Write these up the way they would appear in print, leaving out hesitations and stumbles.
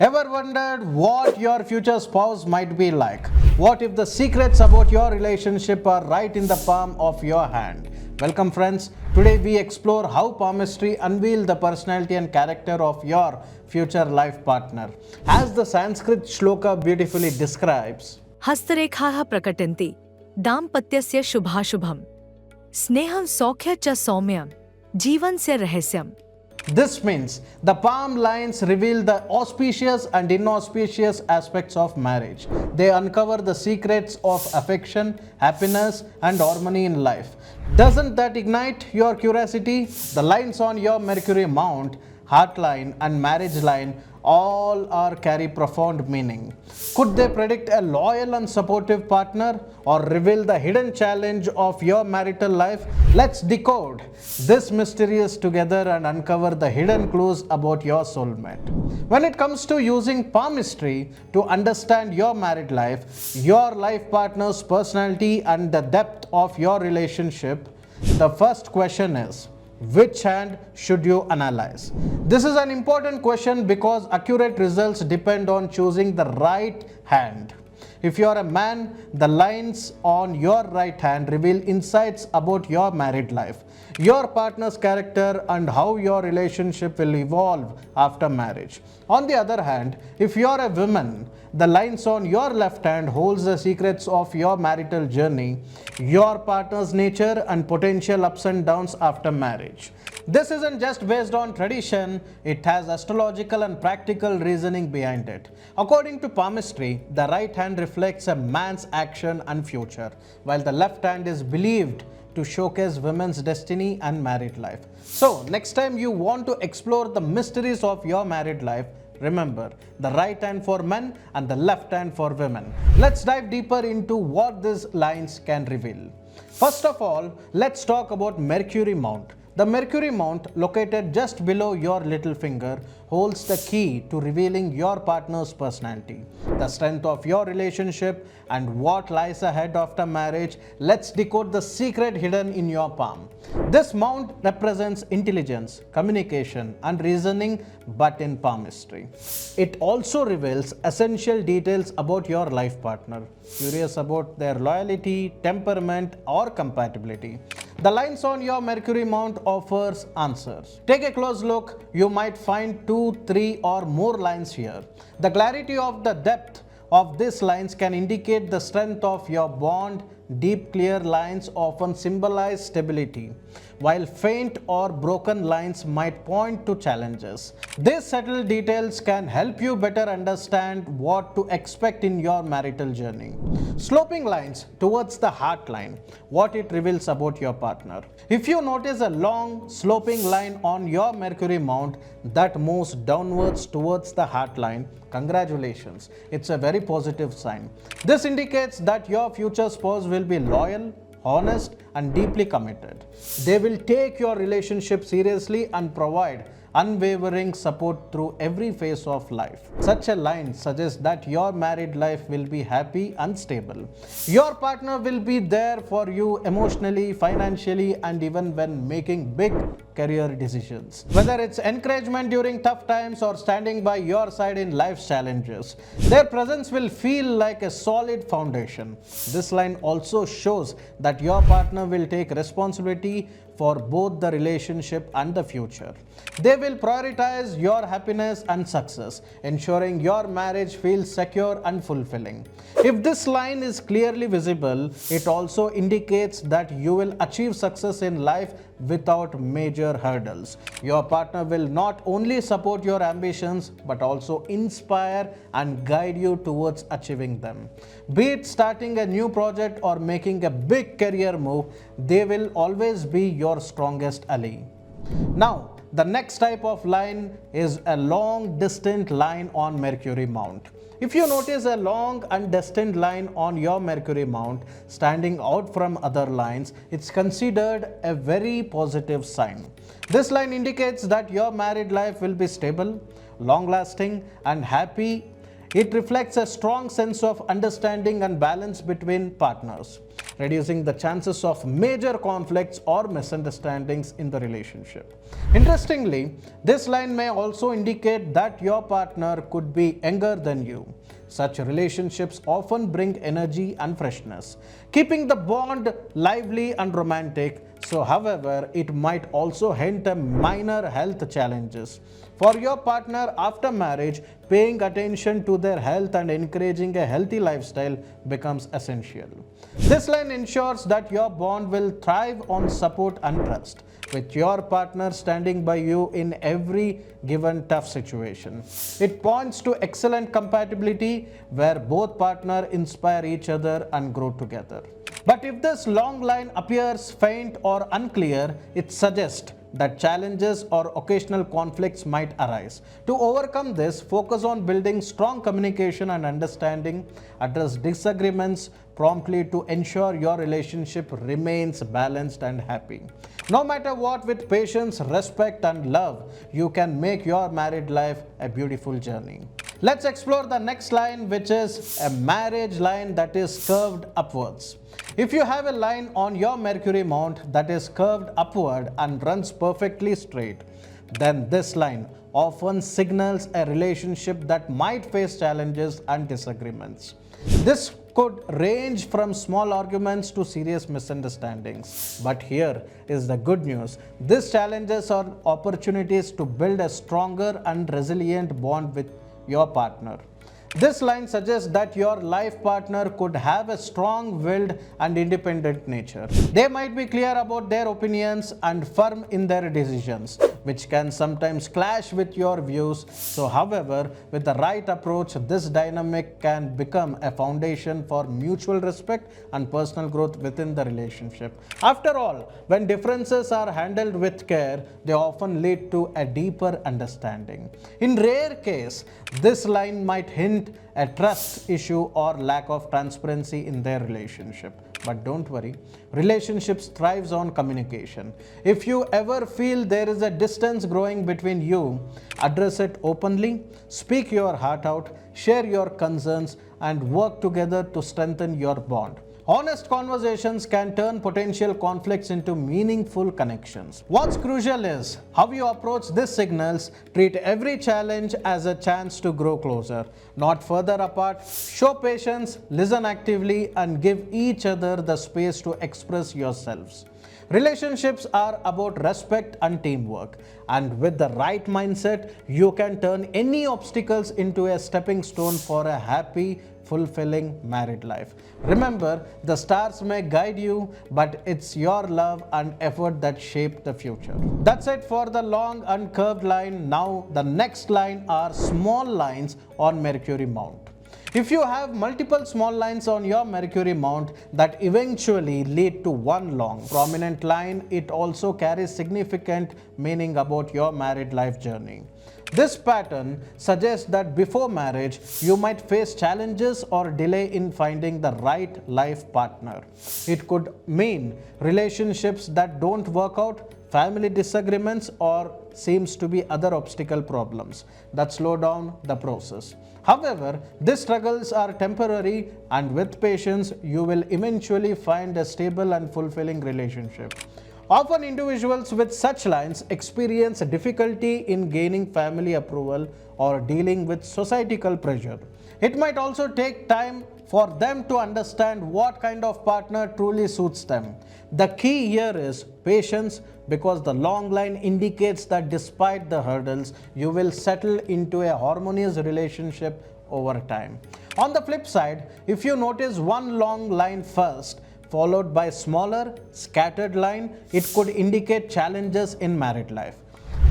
Ever wondered what your future spouse might be like? What if the secrets about your relationship are right in the palm of your hand? Welcome friends. Today we explore how palmistry unveils the personality and character of your future life partner. As the Sanskrit shloka beautifully describes, हस्तरेखाः प्रकटन्ति दाम्पत्यस्य शुभाशुभम् स्नेहं सौख्य च सौम्यं जीवनस्य रहस्यम्. this means the palm lines reveal the auspicious and inauspicious aspects of marriage. They uncover the secrets of affection, happiness, and harmony in life. Doesn't that ignite your curiosity? The lines on your Mercury Mount, heart line, and marriage line all are carry profound meaning. Could they predict a loyal and supportive partner or reveal the hidden challenge of your marital life? Let's decode this mysterious together and uncover the hidden clues about your soulmate. When it comes to using palmistry to understand your married life, your life partner's personality, and the depth of your relationship, the first question is, which hand should you analyze? This is an important question because accurate results depend on choosing the right hand. If you are a man, the lines on your right hand reveal insights about your married life, your partner's character, and how your relationship will evolve after marriage. On the other hand, if you are a woman, the lines on your left hand holds the secrets of your marital journey, your partner's nature, and potential ups and downs after marriage. This isn't just based on tradition, it has astrological and practical reasoning behind it. According to palmistry, the right hand reflects a man's action and future, while the left hand is believed to showcase women's destiny and married life. So, next time you want to explore the mysteries of your married life, remember the right hand for men and the left hand for women. Let's dive deeper into what these lines can reveal. First of all, let's talk about Mercury Mount. The Mercury Mount, located just below your little finger, holds the key to revealing your partner's personality, the strength of your relationship, and what lies ahead after marriage. Let's decode the secret hidden in your palm. This mount represents intelligence, communication, and reasoning, but in palmistry. It also reveals essential details about your life partner. Curious about their loyalty, temperament, or compatibility? The lines on your Mercury Mount offers answers. Take a close look. You might find 2, 3, or more lines here. The clarity of the depth of these lines can indicate the strength of your bond. Deep, clear lines often symbolize stability, while faint or broken lines might point to challenges. These subtle details can help you better understand what to expect in your marital journey. Sloping lines towards the heart line, what it reveals about your partner. If you notice a long sloping line on your Mercury Mount that moves downwards towards the heart line, congratulations, it's a very positive sign. This indicates that your future spouse will be loyal, honest, and deeply committed. They will take your relationship seriously and provide unwavering support through every phase of life. Such a line suggests that your married life will be happy and stable. Your partner will be there for you emotionally, financially, and even when making big career decisions. Whether it's encouragement during tough times or standing by your side in life's challenges, their presence will feel like a solid foundation. This line also shows that your partner will take responsibility for both the relationship and the future. They will prioritize your happiness and success, ensuring your marriage feels secure and fulfilling. If this line is clearly visible, it also indicates that you will achieve success in life without major hurdles. Your partner will not only support your ambitions but also inspire and guide you towards achieving them. Be it starting a new project or making a big career move, they will always be your strongest ally. Now, the next type of line is a long distant line on Mercury Mount. If you notice a long and destined line on your Mercury Mount standing out from other lines, it's considered a very positive sign. This line indicates that your married life will be stable, long-lasting, and happy. It reflects a strong sense of understanding and balance between partners. reducing the chances of major conflicts or misunderstandings in the relationship. Interestingly, this line may also indicate that your partner could be younger than you. Such relationships often bring energy and freshness, keeping the bond lively and romantic. So, however, it might also hint at minor health challenges. For your partner after marriage, paying attention to their health and encouraging a healthy lifestyle becomes essential. This line ensures that your bond will thrive on support and trust, with your partner standing by you in every given tough situation. It points to excellent compatibility where both partners inspire each other and grow together. But if this long line appears faint or unclear, it suggests that challenges or occasional conflicts might arise. To overcome this, focus on building strong communication and understanding, address disagreements promptly to ensure your relationship remains balanced and happy. No matter what, with patience, respect, and love, you can make your married life a beautiful journey. Let's explore the next line, which is a marriage line that is curved upwards. If you have a line on your Mercury Mount that is curved upward and runs perfectly straight, then this line often signals a relationship that might face challenges and disagreements. This could range from small arguments to serious misunderstandings. But here is the good news. These challenges are opportunities to build a stronger and resilient bond with your partner. This line suggests that your life partner could have a strong-willed and independent nature. They might be clear about their opinions and firm in their decisions, which can sometimes clash with your views. So, however, with the right approach, this dynamic can become a foundation for mutual respect and personal growth within the relationship. After all, when differences are handled with care, they often lead to a deeper understanding. In rare case, this line might hint a trust issue or lack of transparency in their relationship. But don't worry, relationships thrives on communication. If you ever feel there is a distance growing between you, address it openly, speak your heart out, share your concerns, and work together to strengthen your bond. Honest conversations can turn potential conflicts into meaningful connections. What's crucial is how you approach these signals. Treat every challenge as a chance to grow closer, not further apart. Show patience, listen actively, and give each other the space to express yourselves. Relationships are about respect and teamwork, and with the right mindset, you can turn any obstacles into a stepping stone for a happy, fulfilling married life. Remember, the stars may guide you, but it's your love and effort that shape the future. That's it for the long and curved line. Now, the next line are small lines on Mercury Mount. If you have multiple small lines on your Mercury Mount that eventually lead to one long, prominent line, it also carries significant meaning about your married life journey. This pattern suggests that before marriage, you might face challenges or delay in finding the right life partner. It could mean relationships that don't work out, family disagreements, or seems to be other obstacle problems that slow down the process. However, these struggles are temporary, and with patience, you will eventually find a stable and fulfilling relationship. Often individuals with such lines experience difficulty in gaining family approval or dealing with societal pressure. It might also take time for them to understand what kind of partner truly suits them. The key here is patience, because the long line indicates that despite the hurdles, you will settle into a harmonious relationship over time. On the flip side, if you notice one long line first, followed by smaller, scattered line, it could indicate challenges in married life.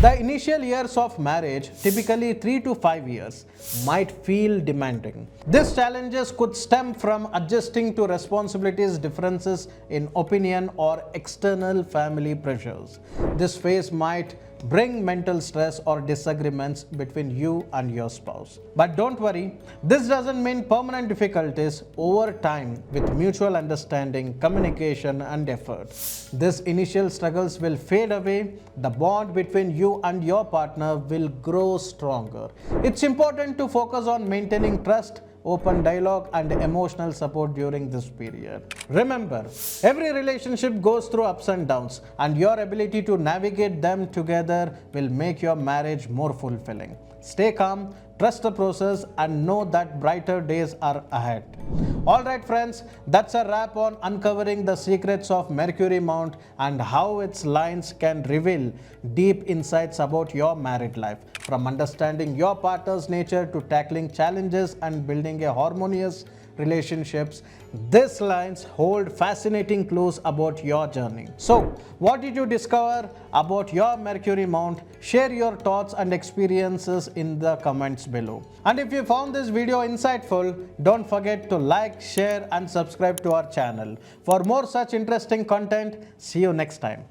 The initial years of marriage, typically 3 to 5 years, might feel demanding. These challenges could stem from adjusting to responsibilities, differences in opinion, or external family pressures. This phase might bring mental stress or disagreements between you and your spouse. But don't worry, this doesn't mean permanent difficulties. Over time, with mutual understanding, communication, and effort, these initial struggles will fade away. The bond between you and your partner will grow stronger. It's important to focus on maintaining trust, open dialogue, and emotional support during this period. Remember, every relationship goes through ups and downs, and your ability to navigate them together will make your marriage more fulfilling. Stay calm, trust the process, and know that brighter days are ahead. Alright friends, that's a wrap on uncovering the secrets of Mercury Mount and how its lines can reveal deep insights about your married life. From understanding your partner's nature to tackling challenges and building a harmonious relationships, these lines hold fascinating clues about your journey. So, what did you discover about your Mercury Mount? Share your thoughts and experiences in the comments below. And if you found this video insightful, don't forget to like, share, and subscribe to our channel. For more such interesting content, see you next time.